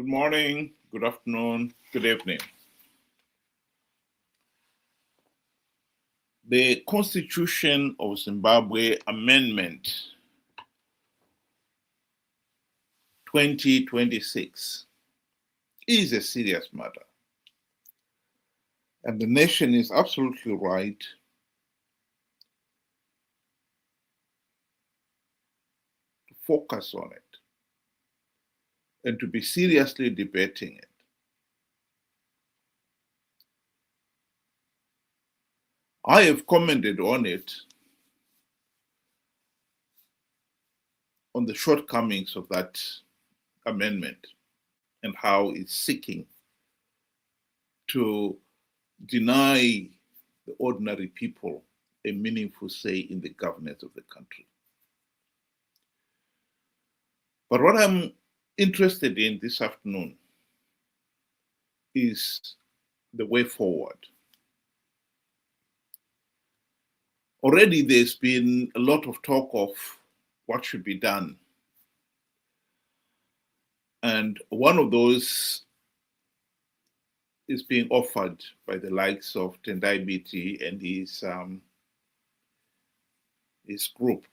Good morning, good afternoon, good evening. The Constitution of Zimbabwe Amendment 2026 is a serious matter. And the nation is absolutely right to focus on it and to be seriously debating it. I have commented on it, on the shortcomings of that amendment and how it's seeking to deny the ordinary people a meaningful say in the governance of the country. But what I'm interested in this afternoon is the way forward. Already there's been a lot of talk of what should be done. And one of those is being offered by the likes of Tendai Biti and his group.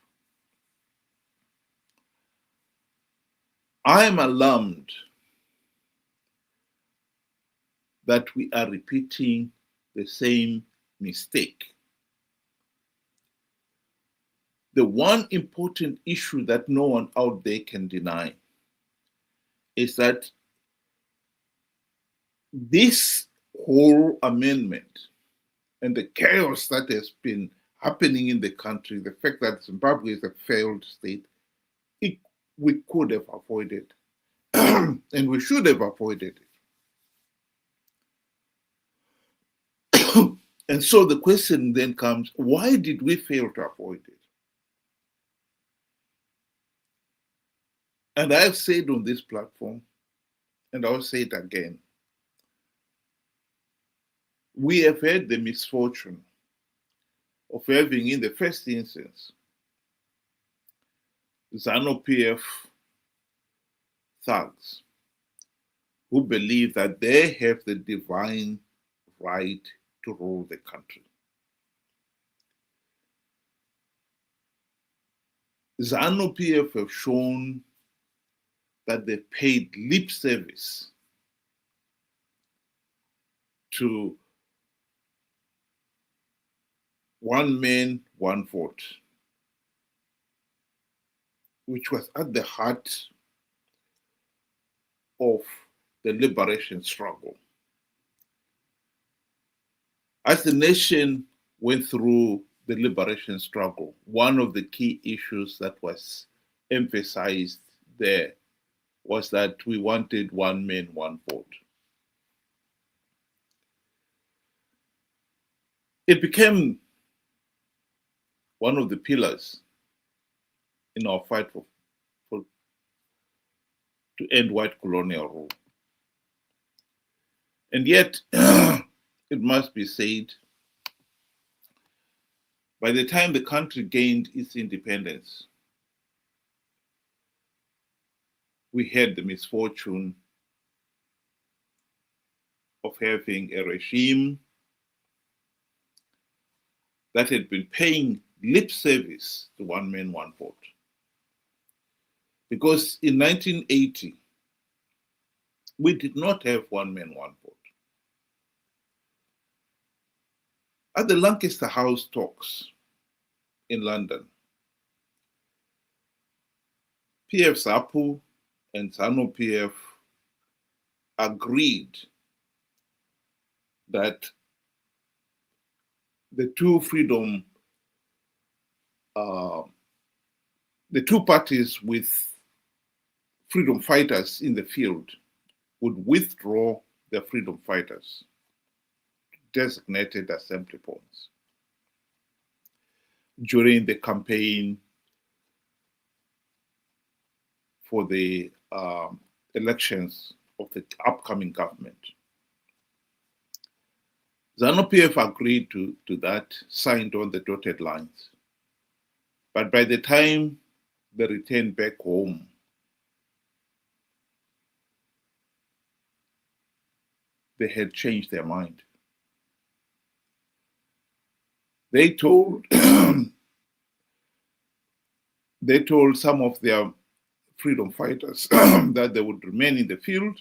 I am alarmed that we are repeating the same mistake. The one important issue that no one out there can deny is that this whole amendment and the chaos that has been happening in the country, the fact that Zimbabwe is a failed state, we could have avoided and we should have avoided it. And so the question then comes, why did we fail to avoid it? And I've said on this platform, and I'll say it again, we have had the misfortune of having, in the first instance, ZANU-PF thugs who believe that they have the divine right to rule the country. ZANU-PF have shown that they paid lip service to one man, one vote, which was at the heart of the liberation struggle. As the nation went through the liberation struggle, one of the key issues that was emphasized there was that we wanted one man, one vote. It became one of the pillars in our fight to end white colonial rule. And yet, it must be said, by the time the country gained its independence, we had the misfortune of having a regime that had been paying lip service to one man, one vote. Because in 1980, we did not have one man, one vote. At the Lancaster House talks in London, PF ZAPU and ZANU-PF agreed that the two parties with freedom fighters in the field would withdraw their freedom fighters to designated assembly points during the campaign for the elections of the upcoming government. ZANU-PF agreed to that, signed on the dotted lines. But by the time they returned back home, they had changed their mind. They told they told some of their freedom fighters that they would remain in the field.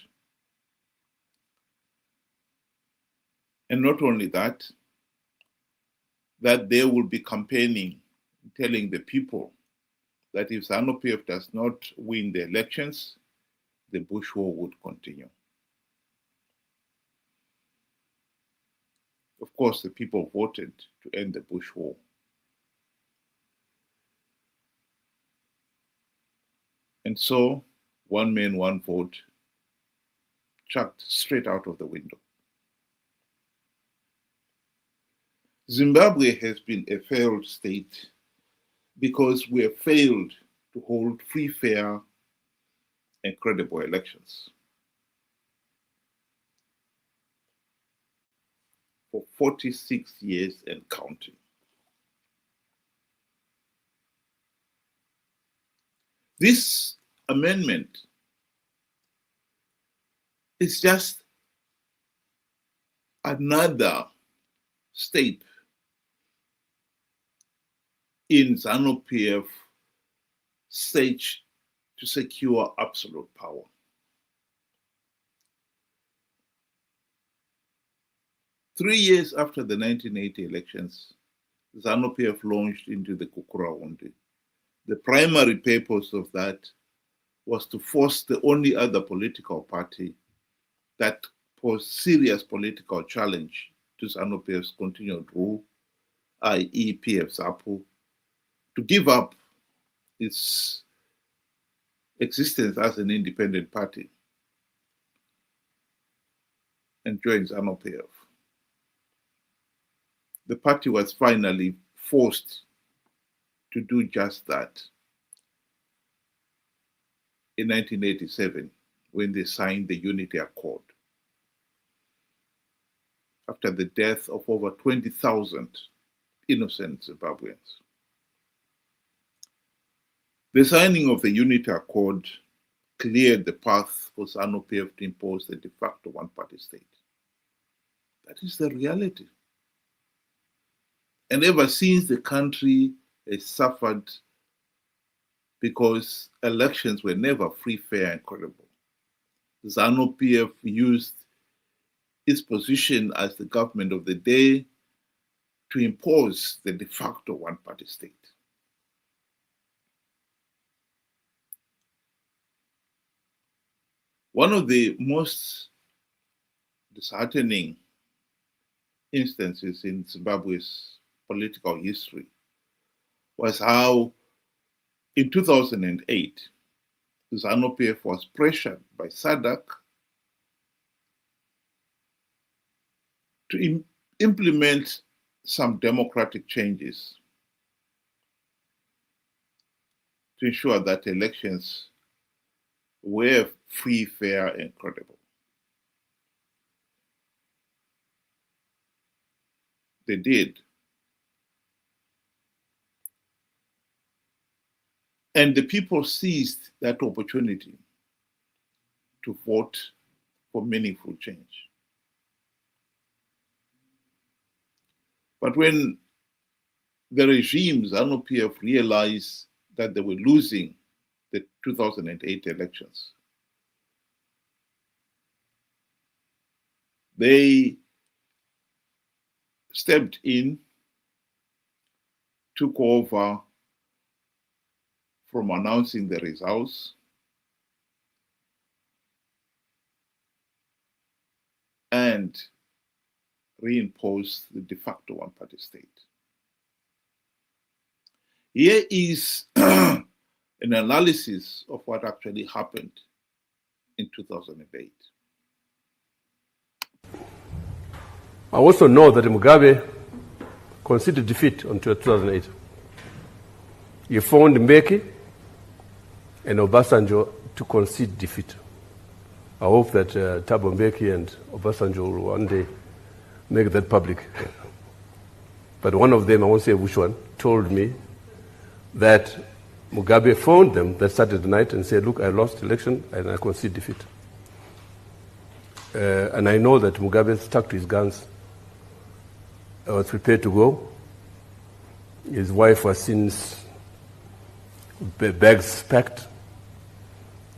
And not only that, that they will be campaigning, telling the people that if ZANU-PF does not win the elections, the Bush War would continue. Of course, the people voted to end the Bush War. And so, one man, one vote, chucked straight out of the window. Zimbabwe has been a failed state because we have failed to hold free, fair, and credible elections. For 46 years and counting. This amendment is just another step in ZANU-PF search to secure absolute power. Three years after the 1980 elections, ZANU-PF launched into the Kukurahundi. The primary purpose of that was to force the only other political party that posed serious political challenge to ZANU-PF's continued rule, i.e. PF-ZAPU, to give up its existence as an independent party and join ZANU-PF. The party was finally forced to do just that in 1987 when they signed the Unity Accord after the death of over 20,000 innocent Zimbabweans. The signing of the Unity Accord cleared the path for ZANU-PF to impose the de facto one-party state. That is the reality. And ever since, the country has suffered because elections were never free, fair, and credible. ZANU-PF used its position as the government of the day to impose the de facto one-party state. One of the most disheartening instances in Zimbabwe's political history was how in 2008, ZANU-PF was pressured by SADC to implement some democratic changes to ensure that elections were free, fair, and credible. They did. And the people seized that opportunity to vote for meaningful change. But when the regime, ZANU-PF, realized that they were losing the 2008 elections, they stepped in, took over from announcing the results, and reimposed the de facto one-party state. Here is an analysis of what actually happened in 2008. I also know that Mugabe conceded defeat on 2008. He phoned Mbeki and Obasanjo to concede defeat. I hope that Thabo Mbeki and Obasanjo will one day make that public. But one of them, I won't say which one, told me that Mugabe phoned them that Saturday night and said, look, I lost the election and I concede defeat. and I know that Mugabe stuck to his guns, was prepared to go. His wife was since bags packed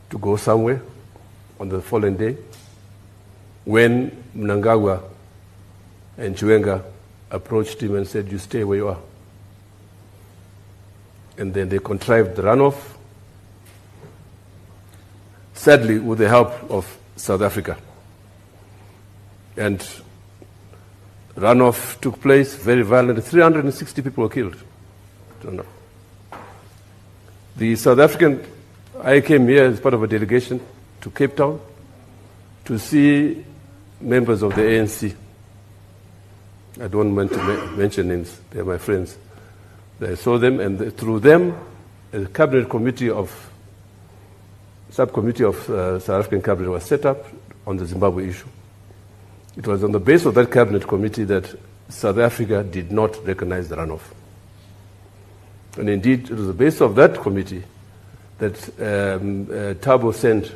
to go somewhere on the following day, when Mnangagwa and Chiwenga approached him and said, "You stay where you are." And then they contrived the runoff, sadly with the help of South Africa. And runoff took place, very violent. 360 people were killed. The South African, I came here as part of a delegation to Cape Town to see members of the ANC. I don't want to mention names, they're my friends. I saw them, and through them, a cabinet committee subcommittee of South African cabinet was set up on the Zimbabwe issue. It was on the basis of that cabinet committee that South Africa did not recognize the runoff. And indeed, it was the basis of that committee that Thabo sent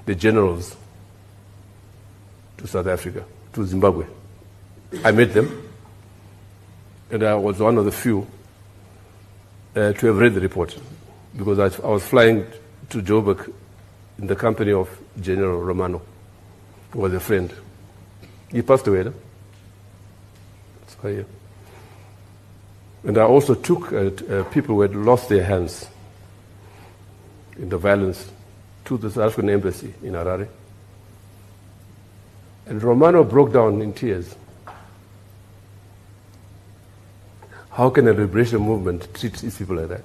the generals to South Africa, to Zimbabwe. I met them, and I was one of the few to have read the report, because I was flying to Joburg in the company of General Romano, who was a friend. He passed away, no? That's why, yeah. And I also took people who had lost their hands in the violence to the South African embassy in Harare. And Romano broke down in tears. How can a liberation movement treat these people like that?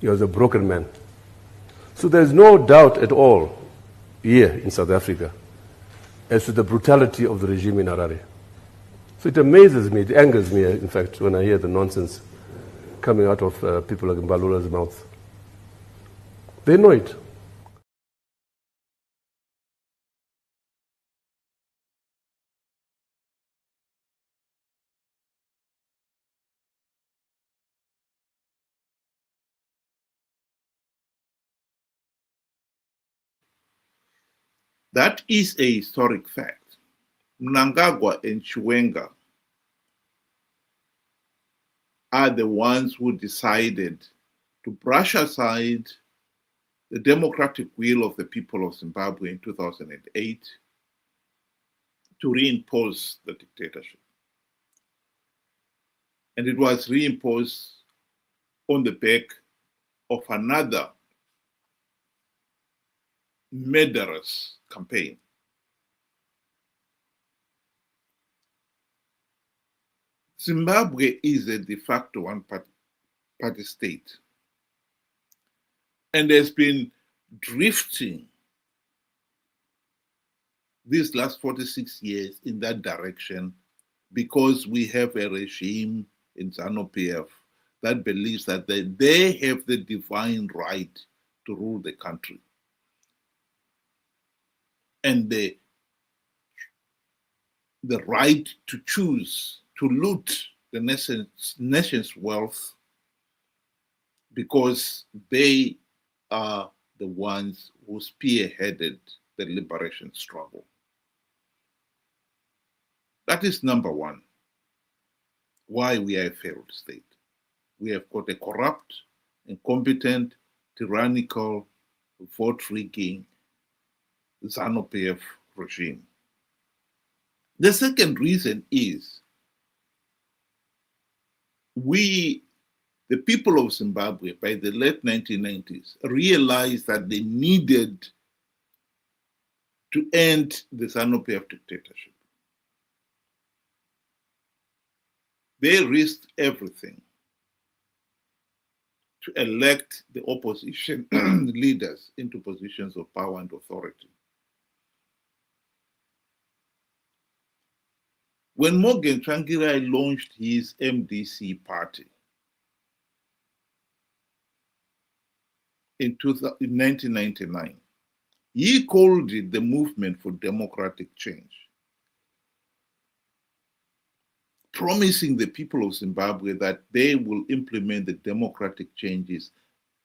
He was a broken man. So there's no doubt at all here in South Africa as to the brutality of the regime in Harare. So it amazes me, it angers me, in fact, when I hear the nonsense coming out of people like Mbalula's mouth. They know it. That is a historic fact. Mnangagwa and Chiwenga are the ones who decided to brush aside the democratic will of the people of Zimbabwe in 2008 to reimpose the dictatorship. And it was reimposed on the back of another murderous campaign. Zimbabwe is a de facto one-party state and has been drifting these last 46 years in that direction because we have a regime in ZANU-PF that believes that they have the divine right to rule the country. And the right to choose to loot the nation's wealth because they are the ones who spearheaded the liberation struggle. That is number one, why we are a failed state. We have got a corrupt, incompetent, tyrannical, vote-rigging ZANU-PF regime. The second reason is the people of Zimbabwe, by the late 1990s, realized that they needed to end the ZANU-PF dictatorship. They risked everything to elect the opposition leaders into positions of power and authority. When Morgan Tsvangirai launched his MDC party in 1999, he called it the Movement for Democratic Change, promising the people of Zimbabwe that they will implement the democratic changes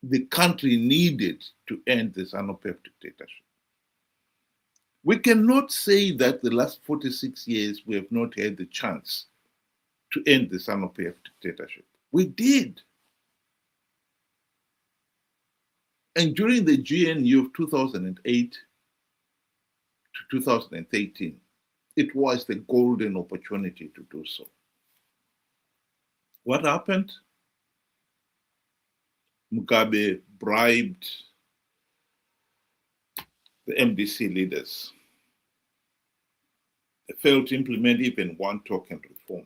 the country needed to end the ZANU-PF dictatorship. We cannot say that the last 46 years we have not had the chance to end the ZANU-PF dictatorship. We did. And during the GNU of 2008 to 2013, it was the golden opportunity to do so. What happened? Mugabe bribed the MDC leaders. They failed to implement even one token reform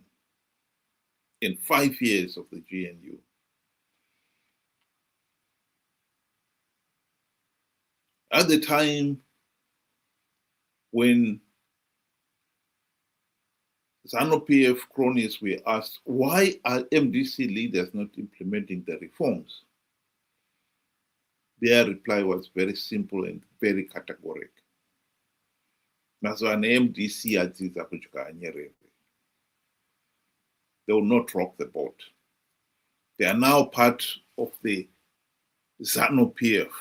in 5 years of the GNU. At the time when ZANU-PF cronies were asked, why are MDC leaders not implementing the reforms? Their reply was very simple and very categoric. MDC they will not rock the boat. They are now part of the ZANU-PF.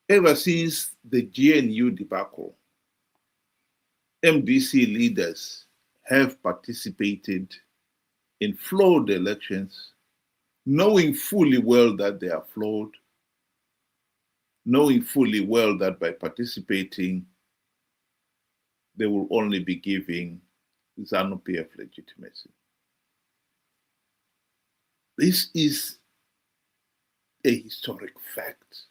Ever since the GNU debacle, MDC leaders have participated in flawed elections, knowing fully well that they are flawed, knowing fully well that by participating, they will only be giving ZANU-PF legitimacy. This is a historic fact.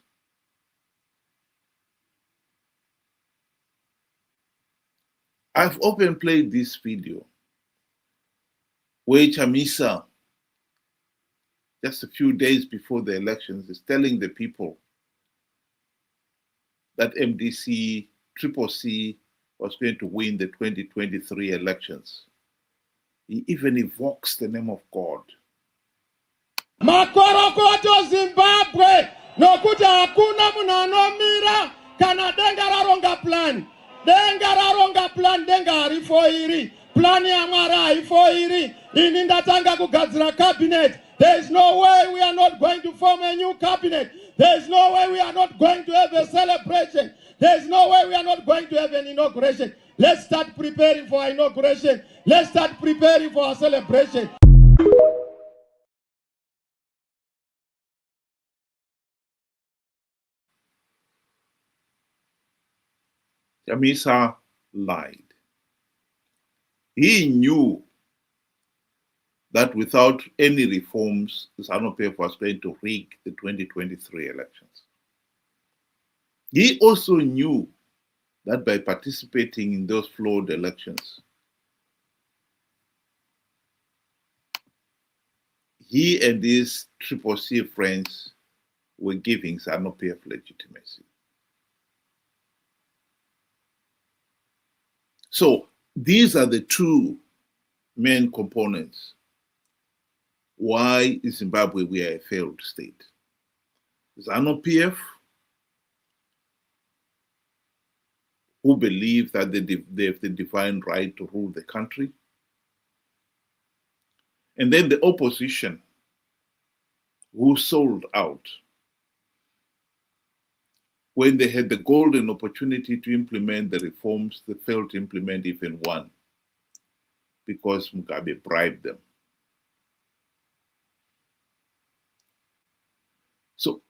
I've often played this video where Chamisa, just a few days before the elections, is telling the people that MDC Triple C was going to win the 2023 elections. He even evokes the name of God. Makorokoto Zimbabwe nokuti hakuna munhu anomira kana denga raronga plan. Denga raronga plan, denga harifo iri. Plan ya Mwari haifo iri. Ini ndatanga kugadzira cabinet. There is no way we are not going to form a new cabinet. There is no way we are not going to have a celebration. There is no way we are not going to have an inauguration. Let's start preparing for our inauguration. Let's start preparing for our celebration. Chamisa lied. He knew that without any reforms, the ZANU-PF was going to rig the 2023 elections. He also knew that by participating in those flawed elections, he and his Triple C friends were giving ZANU-PF legitimacy. So these are the two main components why in Zimbabwe we are a failed state. ZANU-PF, who believe that they have the divine right to rule the country, and then the opposition, who sold out when they had the golden opportunity to implement the reforms. They failed to implement even one because Mugabe bribed them. So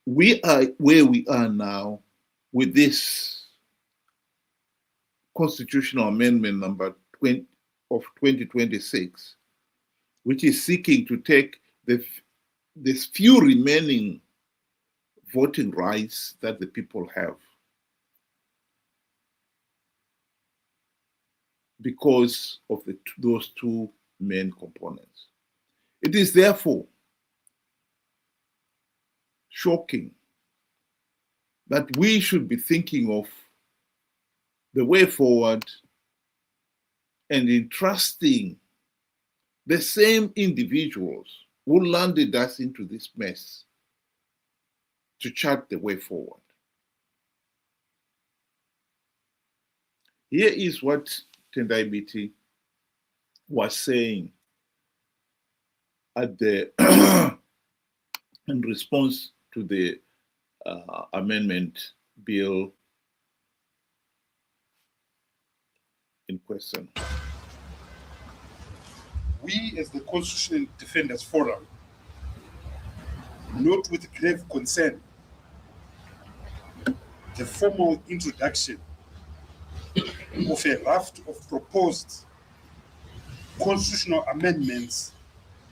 we are where we are now with this constitutional amendment number 20 of 2026, which is seeking to take this few remaining voting rights that the people have, because of those two main components. It is therefore shocking that we should be thinking of the way forward and entrusting the same individuals who landed us into this mess to chart the way forward. Here is what Tendai Biti was saying at the in response to the amendment bill in question. We, as the Constitutional Defenders Forum, note with grave concern the formal introduction of a raft of proposed constitutional amendments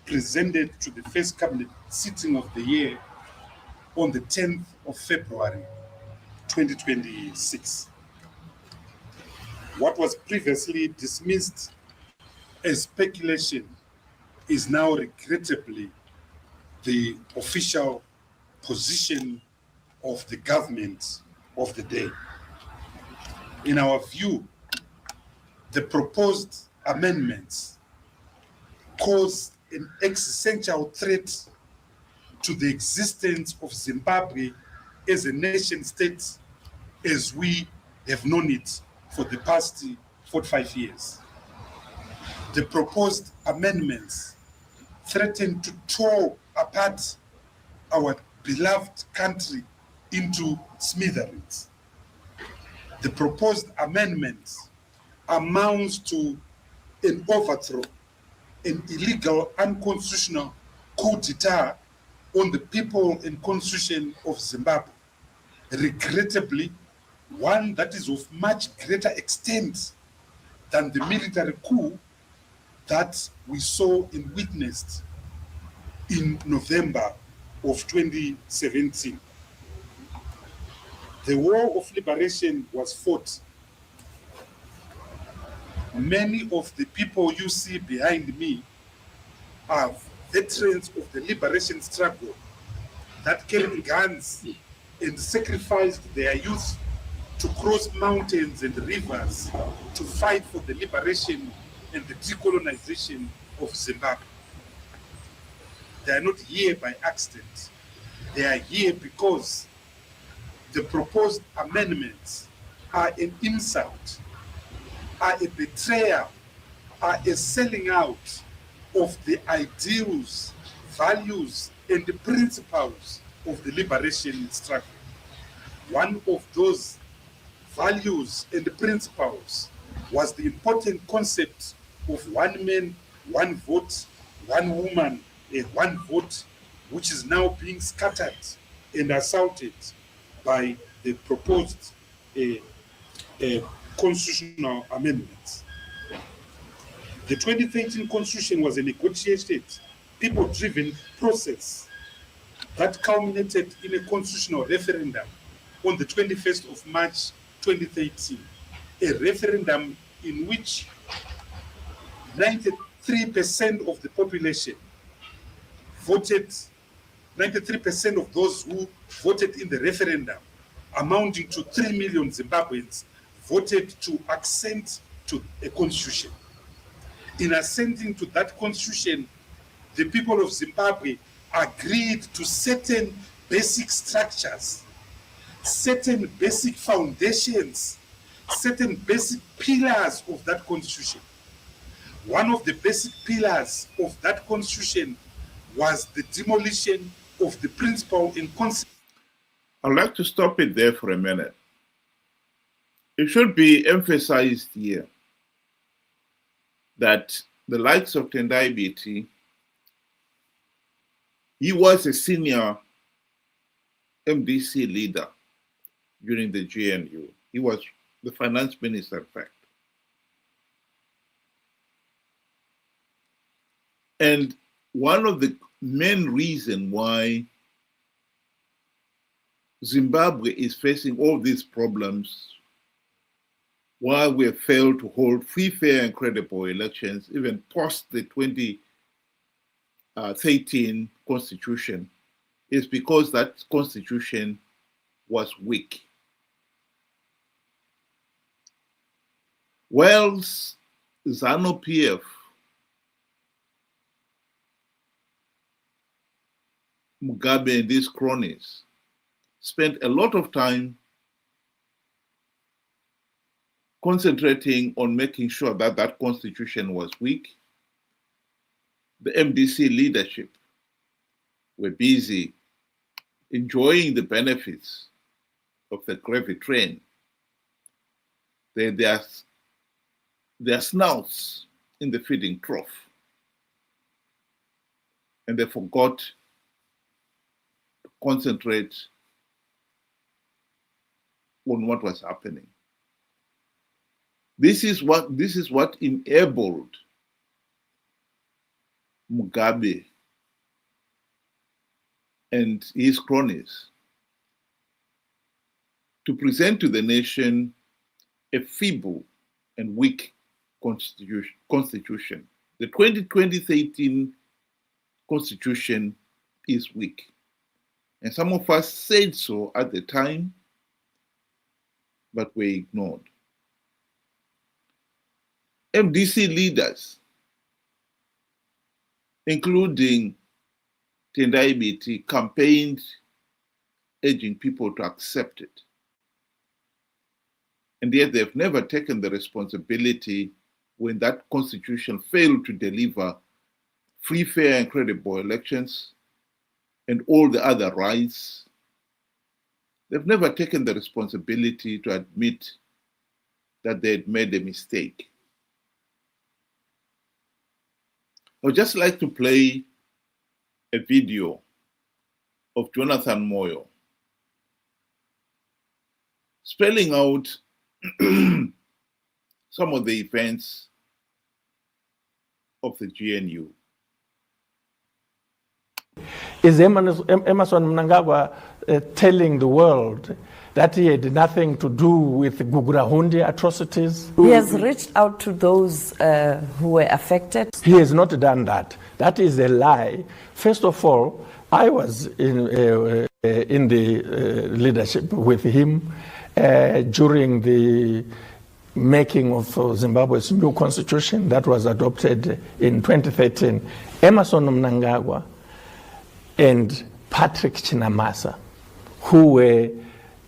presented to the first cabinet sitting of the year on the 10th of February 2026. What was previously dismissed as speculation is now regrettably the official position of the government of the day. In our view, the proposed amendments cause an existential threat to the existence of Zimbabwe as a nation state as we have known it for the past 45 years. The proposed amendments threaten to tear apart our beloved country into smithereens. The proposed amendments amounts to an overthrow, an illegal, unconstitutional coup d'etat on the people and constitution of Zimbabwe. Regrettably, one that is of much greater extent than the military coup that we saw and witnessed in November of 2017. The war of liberation was fought. Many of the people you see behind me are veterans of the liberation struggle that carried guns and sacrificed their youth to cross mountains and rivers to fight for the liberation and the decolonization of Zimbabwe. They are not here by accident. They are here because the proposed amendments are an insult, are a betrayal, are a selling out of the ideals, values, and the principles of the liberation struggle. One of those values and the principles was the important concept of one man, one vote, one woman, one vote, which is now being scattered and assaulted by the proposed constitutional amendments. The 2013 constitution was a negotiated, people-driven process that culminated in a constitutional referendum on the 21st of March 2013, a referendum in which 93% of the population voted, 93% of those who voted in the referendum, amounting to 3 million Zimbabweans, voted to assent to a constitution. In assenting to that constitution, the people of Zimbabwe agreed to certain basic structures, certain basic foundations, certain basic pillars of that constitution. One of the basic pillars of that constitution was the demolition of the principle and concept. I'd like to stop it there for a minute. It should be emphasized here that the likes of Tendai Biti, he was a senior MDC leader during the GNU. He was the finance minister, in fact. And one of the main reasons why Zimbabwe is facing all these problems, why we have failed to hold free, fair, and credible elections, even post the 2013 constitution, is because that constitution was weak. Whilst ZANU-PF Mugabe and these cronies spent a lot of time concentrating on making sure that that constitution was weak. The MDC leadership were busy enjoying the benefits of the gravy train, their snouts in the feeding trough, and they forgot to concentrate on what was happening. This is what enabled Mugabe and his cronies to present to the nation a feeble and weak constitution. The 2013 constitution is weak. And some of us said so at the time, but were ignored. MDC leaders, including Tendai Biti, campaigned urging people to accept it. And yet they've never taken the responsibility when that constitution failed to deliver free, fair, and credible elections and all the other rights. They've never taken the responsibility to admit that they had made a mistake. I would just like to play a video of Jonathan Moyo spelling out some of the events of the GNU. Is Emerson Mnangagwa telling the world that he had nothing to do with Gugrahundi atrocities? He has reached out to those who were affected. He has not done that. That is a lie. First of all, I was in the leadership with him during the making of Zimbabwe's new constitution that was adopted in 2013. Emerson Mnangagwa and Patrick Chinamasa, who were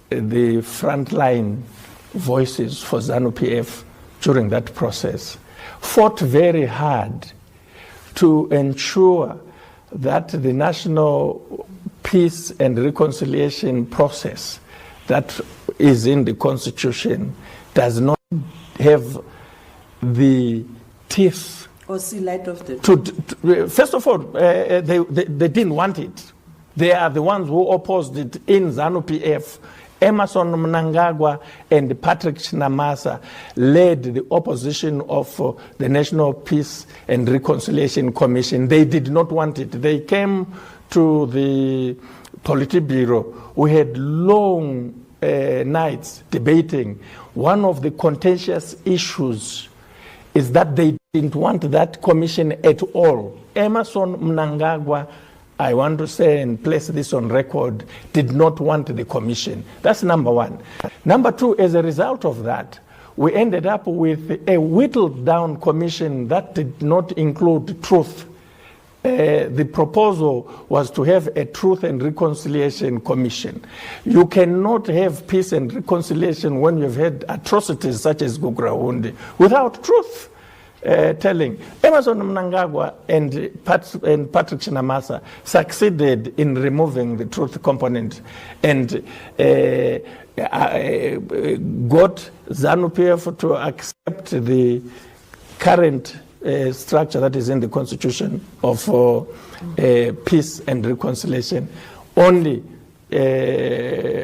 the frontline voices for ZANU-PF during that process, fought very hard to ensure that the national peace and reconciliation process that is in the constitution does not have the teeth. Or see light of the day. First of all, they didn't want it. They are the ones who opposed it in ZANU-PF. Emerson Mnangagwa and Patrick Chinamasa led the opposition of the National Peace and Reconciliation Commission. They did not want it. They came to the Politburo. We had long nights debating. One of the contentious issues is that they didn't want that commission at all. Emerson Mnangagwa, I want to say and place this on record, did not want the commission. That's number one. Number two, as a result of that, we ended up with a whittled down commission that did not include truth. The proposal was to have a Truth and Reconciliation Commission. You cannot have peace and reconciliation when you've had atrocities such as Gugrahundi without truth. Telling. Emerson Mnangagwa and Patrick Chinamasa succeeded in removing the truth component and got ZANU-PF to accept the current structure that is in the constitution of peace and reconciliation only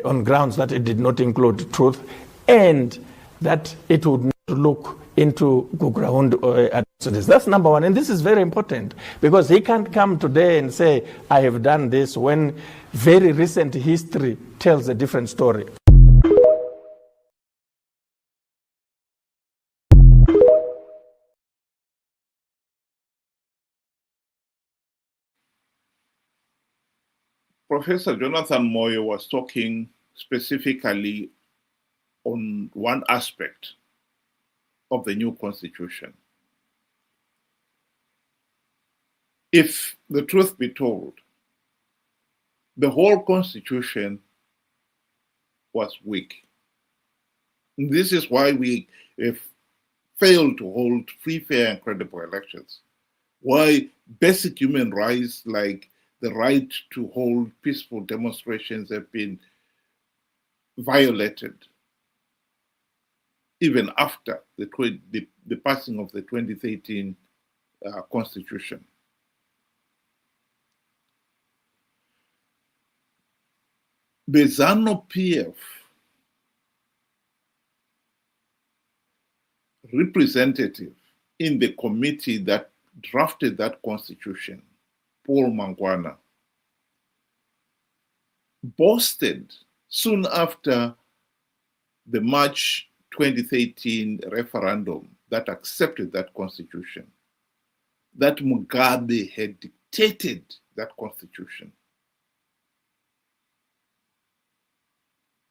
on grounds that it did not include truth and that it would not look into Gugrahundi atrocities. That's number one. And this is very important because he can't come today and say, I have done this, when very recent history tells a different story. Professor Jonathan Moyo was talking specifically on one aspect of the new constitution. If the truth be told, the whole constitution was weak. And this is why we have failed to hold free, fair, and credible elections. Why basic human rights like the right to hold peaceful demonstrations have been violated, even after the passing of the 2013 Constitution. The ZANU-PF representative in the committee that drafted that constitution, Paul Mangwana, boasted soon after the March 2013 referendum that accepted that constitution that Mugabe had dictated that constitution.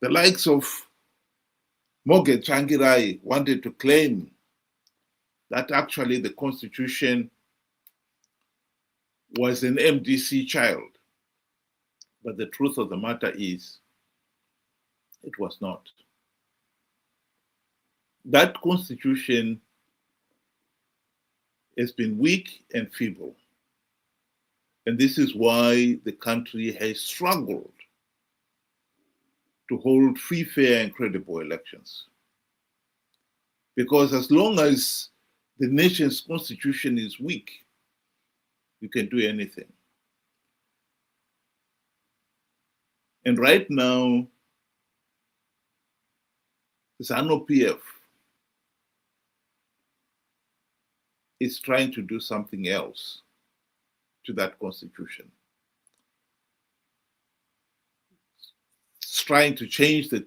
The likes of Moge Changirai wanted to claim that actually the constitution was an MDC child. But the truth of the matter is, it was not. That constitution has been weak and feeble. And this is why the country has struggled to hold free, fair, and credible elections. Because as long as the nation's constitution is weak, you can do anything. And right now, ZANU-PF is trying to do something else to that constitution. It's trying to change the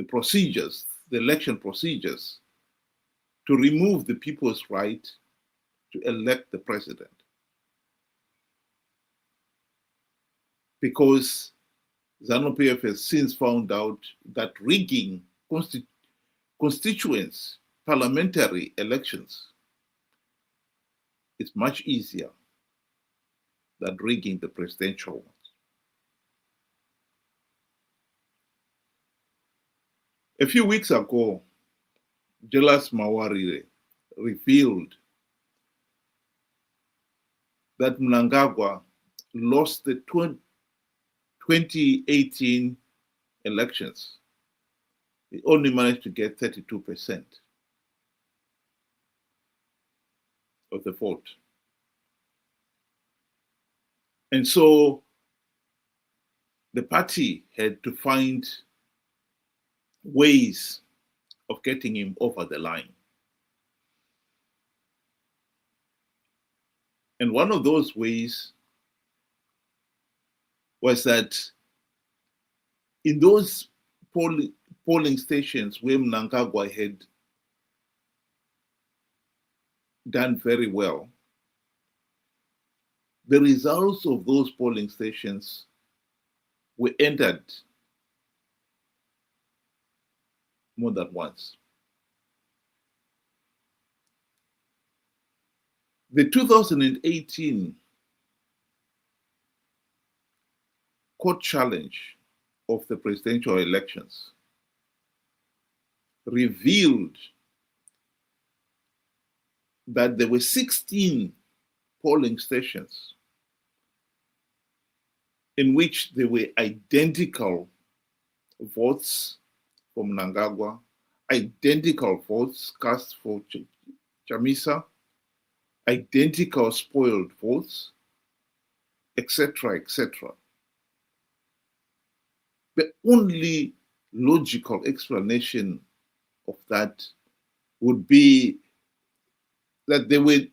procedures, the election procedures, to remove the people's right to elect the president. Because ZANU-PF has since found out that rigging constituents, parliamentary elections, is much easier than rigging the presidential ones. A few weeks ago, Julius Mawarire revealed that Mnangagwa lost the 2018 elections. He only managed to get 32% of the vote. And so the party had to find ways of getting him over the line. And one of those ways was that in those polling stations where Mnangagwa had done very well, the results of those polling stations were entered more than once. The 2018 court challenge of the presidential elections revealed that there were 16 polling stations in which there were identical votes for Mnangagwa, identical votes cast for Chamisa, identical spoiled votes, etc., etc. The only logical explanation of that would be that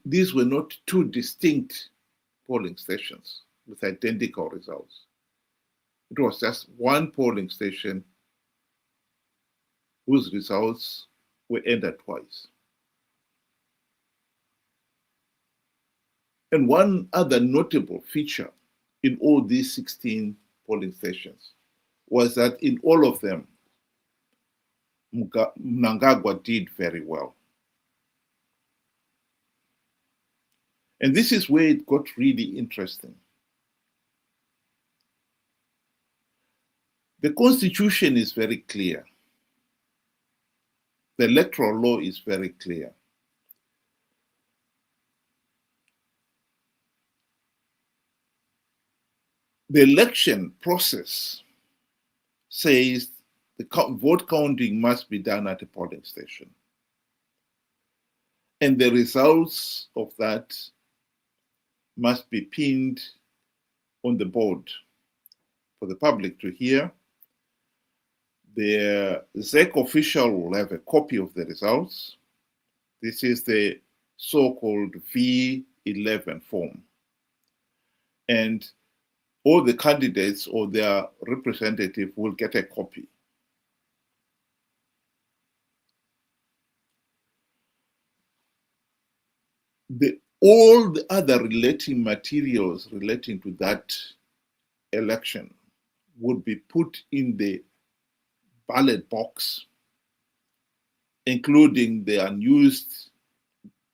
these were not two distinct polling stations with identical results. It was just one polling station whose results were entered twice. And one other notable feature in all these 16 polling stations was that in all of them, Mnangagwa did very well. And this is where it got really interesting. The Constitution is very clear. The electoral law is very clear. The election process says the vote counting must be done at a polling station. And the results of that must be pinned on the board for the public to hear. The ZEC official will have a copy of the results. This is the so-called V11 form. And all the candidates or their representative will get a copy. All the other relating materials relating to that election would be put in the ballot box, including the unused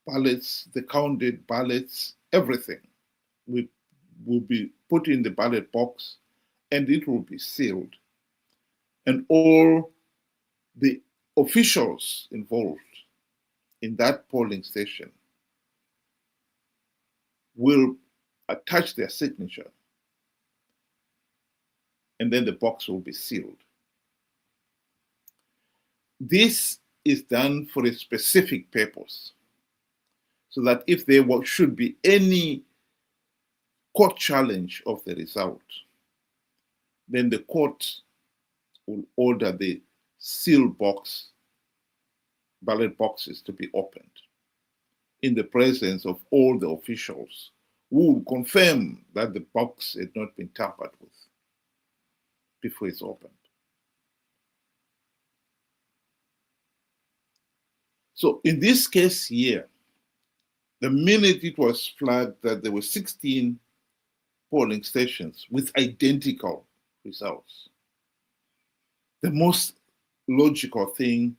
ballots, the counted ballots, everything will be put in the ballot box, and it will be sealed. And all the officials involved in that polling station will attach their signature, and then the box will be sealed. This is done for a specific purpose, so that if there should be any court challenge of the result, then the court will order the sealed ballot boxes to be opened in the presence of all the officials who will confirm that the box had not been tampered with before it's opened. So in this case here, the minute it was flagged that there were 16 polling stations with identical results, the most logical thing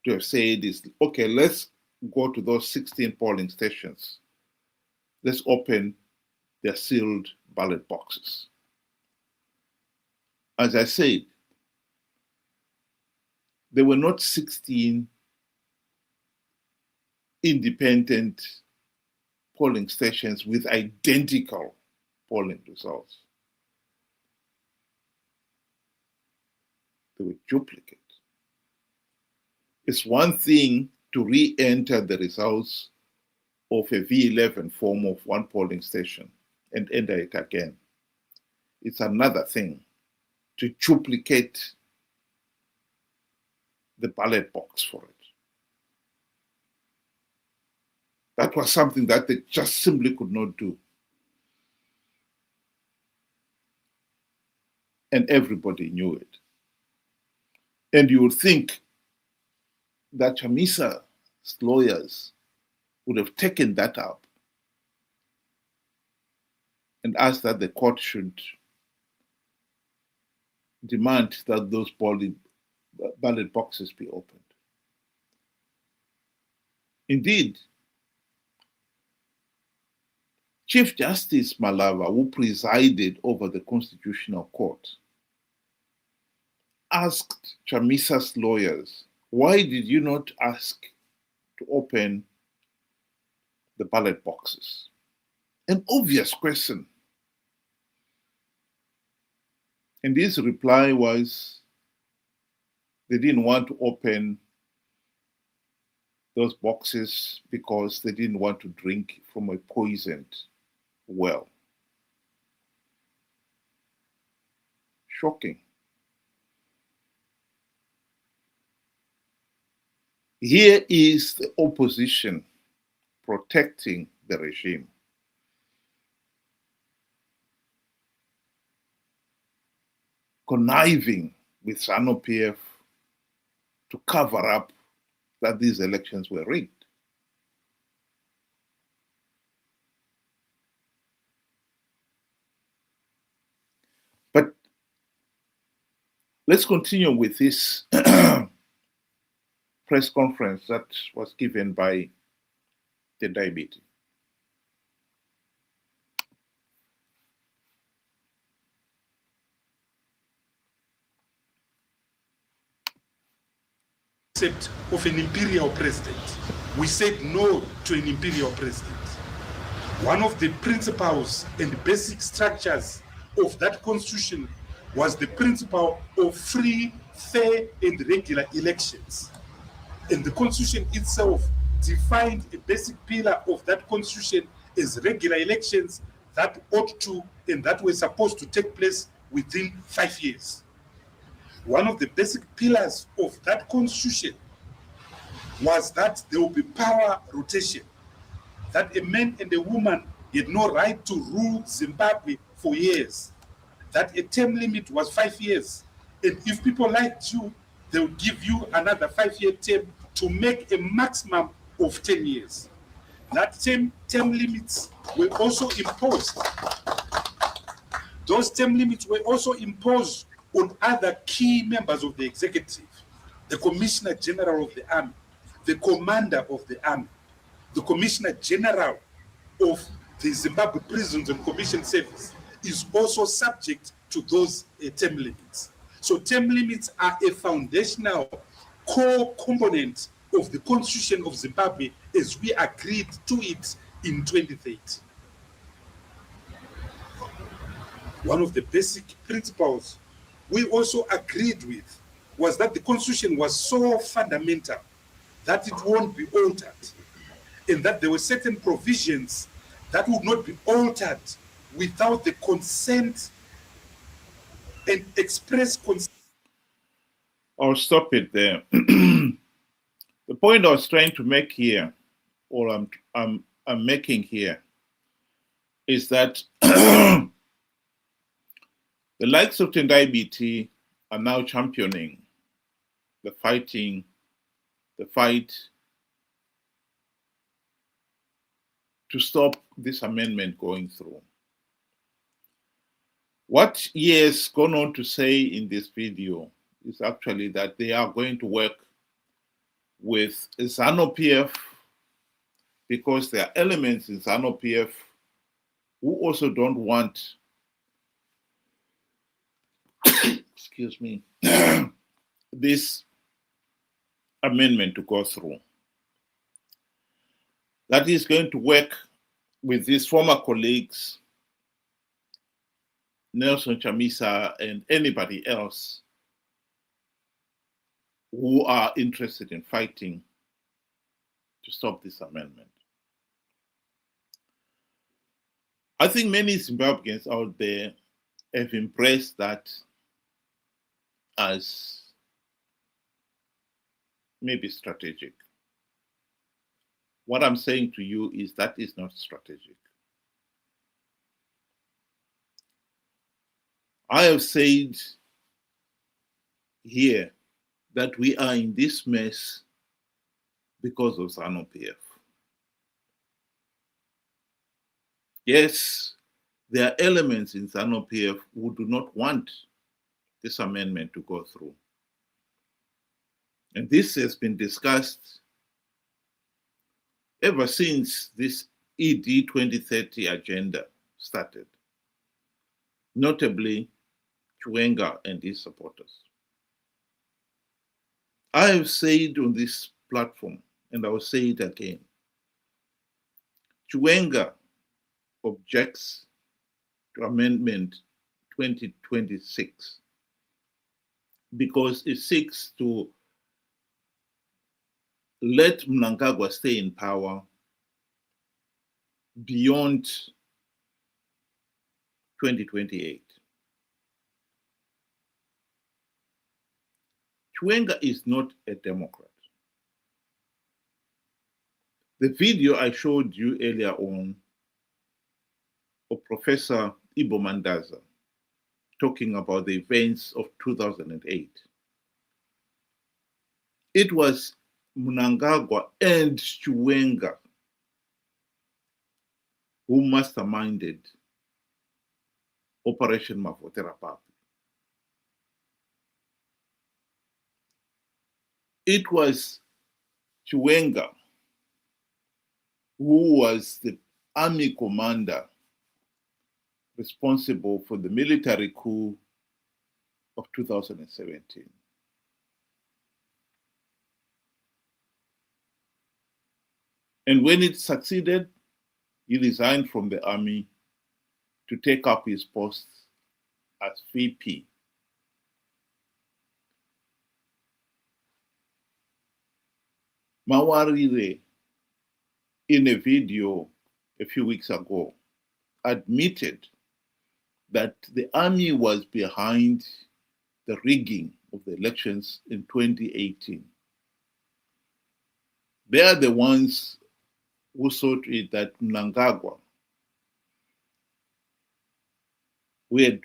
to have said is, okay, let's go to those 16 polling stations. Let's open their sealed ballot boxes. As I said, there were not 16 independent polling stations with identical polling results. They were duplicate. It's one thing to re-enter the results of a V11 form of one polling station and enter it again. It's another thing to duplicate the ballot box for it. That was something that they just simply could not do. And everybody knew it. And you would think that Chamisa's lawyers would have taken that up and asked that the court should demand that those ballot boxes be opened. Indeed, Chief Justice Malava, who presided over the Constitutional Court, asked Chamisa's lawyers, why did you not ask to open the ballot boxes? An obvious question. And his reply was, they didn't want to open those boxes because they didn't want to drink from a poisoned well. Shocking. Here is the opposition protecting the regime. Conniving with ZANU-PF to cover up that these elections were rigged. But let's continue with this press conference that was given by the diabetes. Of an imperial president. We said no to an imperial president. One of the principles and basic structures of that constitution was the principle of free, fair, and regular elections. And the constitution itself defined a basic pillar of that constitution as regular elections that ought to and that were supposed to take place within 5 years. One of the basic pillars of that constitution was that there will be power rotation, that a man and a woman had no right to rule Zimbabwe for years, that a term limit was 5 years, and if people liked you, they would give you another 5-year term to make a maximum of 10 years. That term limits were also imposed. Those term limits were also imposed on other key members of the executive, the Commissioner General of the Army, the Commander of the Army, the Commissioner General of the Zimbabwe Prisons and Commission Service is also subject to those term limits. So term limits are a foundational core component of the Constitution of Zimbabwe as we agreed to it in 2030. One of the basic principles we also agreed with was that the Constitution was so fundamental that it won't be altered, and that there were certain provisions that would not be altered without the consent and express consent. I'll stop it there. The point I was trying to make here, or I'm making here, is that the likes of Tendai BT are now championing the fight to stop this amendment going through. What he has gone on to say in this video is actually that they are going to work with ZANU-PF because there are elements in ZANU-PF who also don't want, excuse me, this amendment to go through. That is going to work with his former colleagues, Nelson Chamisa and anybody else who are interested in fighting to stop this amendment. I think many Zimbabweans out there have embraced that as maybe strategic. What I'm saying to you is that is not strategic. I have said here that we are in this mess because of ZANU-PF. Yes, there are elements in ZANU-PF who do not want this amendment to go through. And this has been discussed ever since this ED 2030 agenda started, notably Chiwenga and his supporters. I have said on this platform, and I will say it again, Chiwenga objects to Amendment 2026 because it seeks to let Mnangagwa stay in power beyond 2028. Chiwenga is not a Democrat. The video I showed you earlier on of Professor Ibo Mandaza talking about the events of 2008, it was Mnangagwa and Chiwenga who masterminded Operation Mavotera Papi. It was Chiwenga who was the army commander responsible for the military coup of 2017. And when it succeeded, he resigned from the army to take up his post as VP. Mawarire, in a video a few weeks ago, admitted that the army was behind the rigging of the elections in 2018. They are the ones who saw to it that Mnangagwa, who had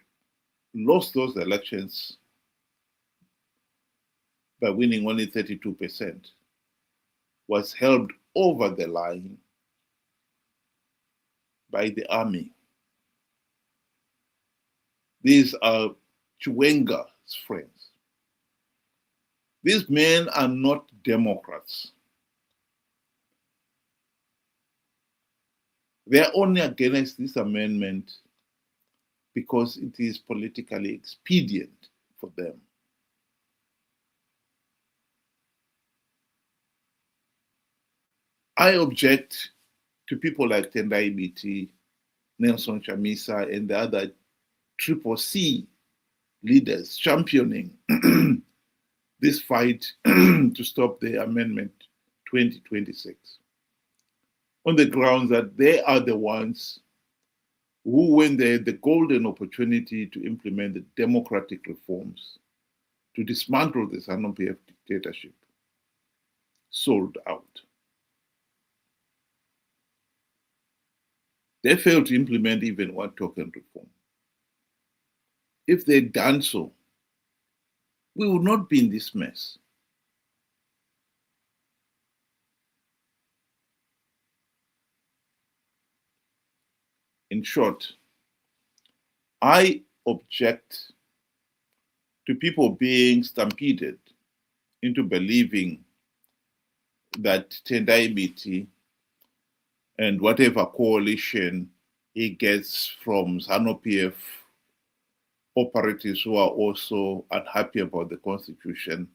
lost those elections by winning only 32%, was helped over the line by the army. These are Chiwenga's friends. These men are not Democrats. They are only against this amendment because it is politically expedient for them. I object to people like Tendai Biti, Nelson Chamisa, and the other Triple C leaders championing this fight to stop the Amendment 2026 on the grounds that they are the ones who, when they had the golden opportunity to implement the democratic reforms, to dismantle the ZANU-PF dictatorship, sold out. They failed to implement even one token reform. If they'd done so, we would not be in this mess. In short, I object to people being stampeded into believing that Tendai Biti and whatever coalition he gets from ZANU-PF operatives who are also unhappy about the constitution,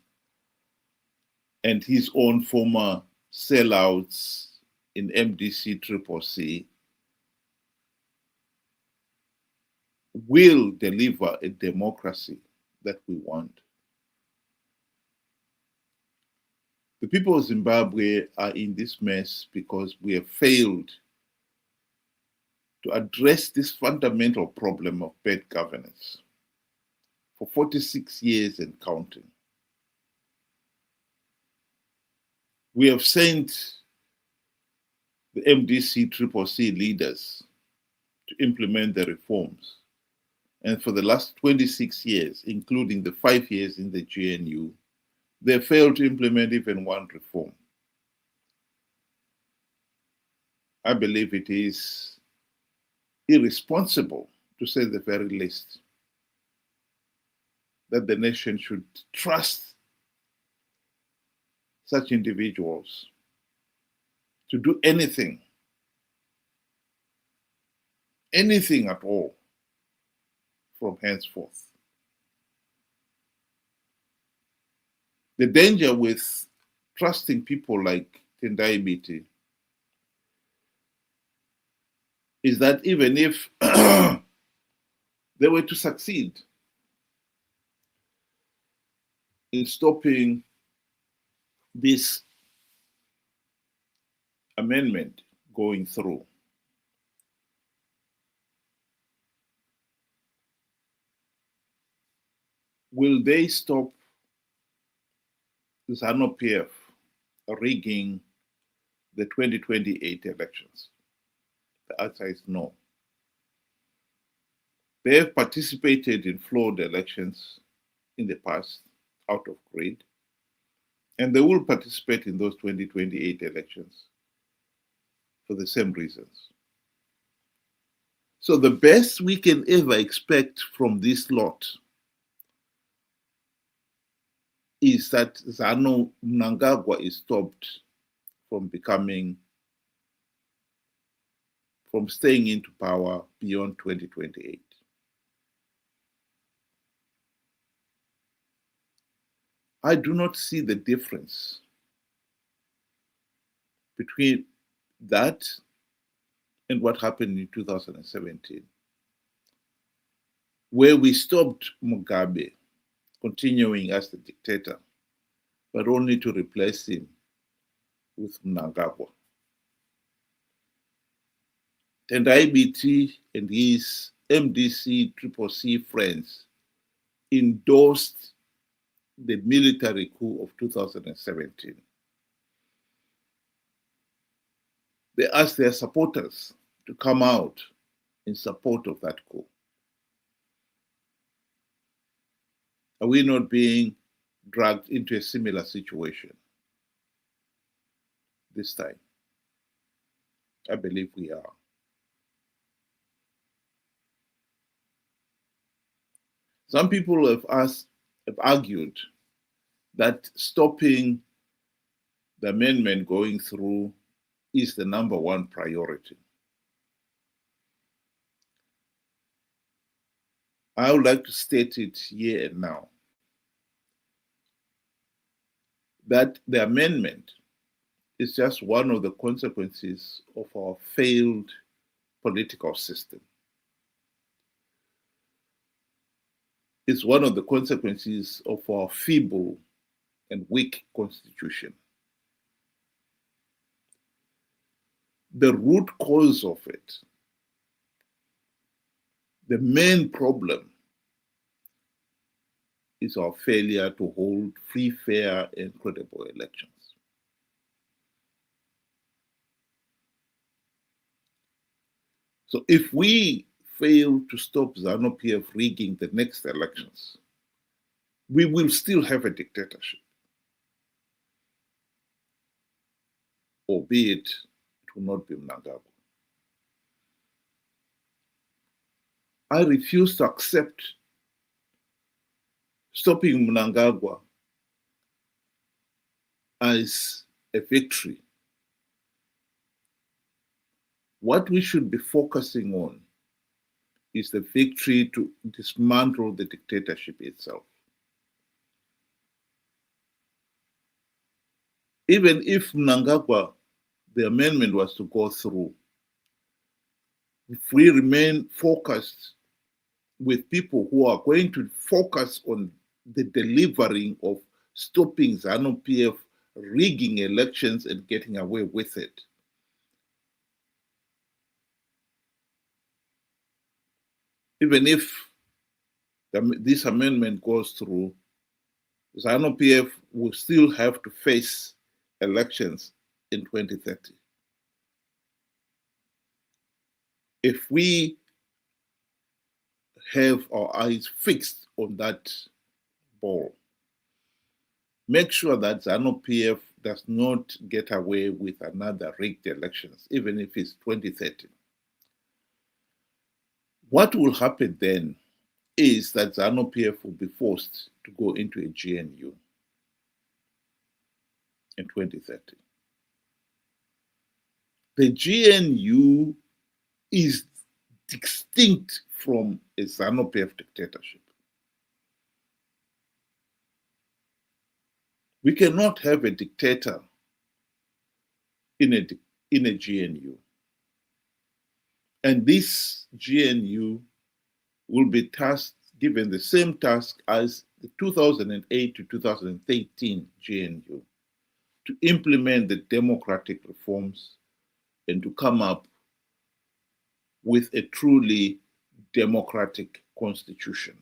and his own former sellouts in MDC Triple C will deliver a democracy that we want. The people of Zimbabwe are in this mess because we have failed to address this fundamental problem of bad governance for 46 years and counting. We have sent the MDC Triple C leaders to implement the reforms. And for the last 26 years, including the 5 years in the GNU, they failed to implement even one reform. I believe it is irresponsible, to say the very least, that the nation should trust such individuals to do anything at all from henceforth. The danger with trusting people like Tendai Biti is that even if they were to succeed in stopping this amendment going through, will they stop the ZANU-PF rigging the 2028 elections? The answer is no. They have participated in flawed elections in the past out of greed, and they will participate in those 2028 elections for the same reasons. So the best we can ever expect from this lot is that ZANU Mnangagwa is stopped from staying into power beyond 2028. I do not see the difference between that and what happened in 2017. where we stopped Mugabe continuing as the dictator, but only to replace him with Mnangagwa. And IBT and his MDC CCC friends endorsed the military coup of 2017. They asked their supporters to come out in support of that coup. Are we not being dragged into a similar situation this time? I believe we are. Some people have argued that stopping the amendment going through is the number one priority. I would like to state it here and now that the amendment is just one of the consequences of our failed political system. It's one of the consequences of our feeble and weak constitution. The root cause of it, the main problem, is our failure to hold free, fair, and credible elections. So if we fail to stop ZANU-PF rigging the next elections, we will still have a dictatorship, albeit it will not be Mnangagwa. I refuse to accept stopping Mnangagwa as a victory. What we should be focusing on is the victory to dismantle the dictatorship itself. Even if Mnangagwa, the amendment was to go through, if we remain focused with people who are going to focus on the delivering of stopping ZANU-PF rigging elections and getting away with it, even if this amendment goes through, ZANU-PF will still have to face elections in 2030. If we have our eyes fixed on that ball, make sure that ZANU-PF does not get away with another rigged elections, even if it's 2030. What will happen then is that ZANU-PF will be forced to go into a GNU in 2030. The GNU is distinct from a ZANU-PF dictatorship. We cannot have a dictator in a GNU. And this GNU will be given the same task as the 2008 to 2013 GNU, to implement the democratic reforms and to come up with a truly democratic constitution.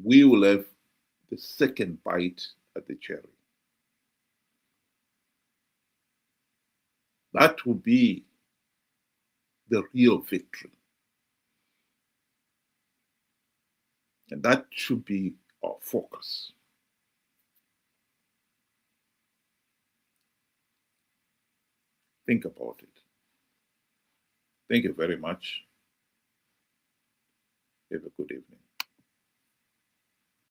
We will have the second bite at the cherry. That will be the real victory. And that should be our focus. Think about it. Thank you very much. Have a good evening.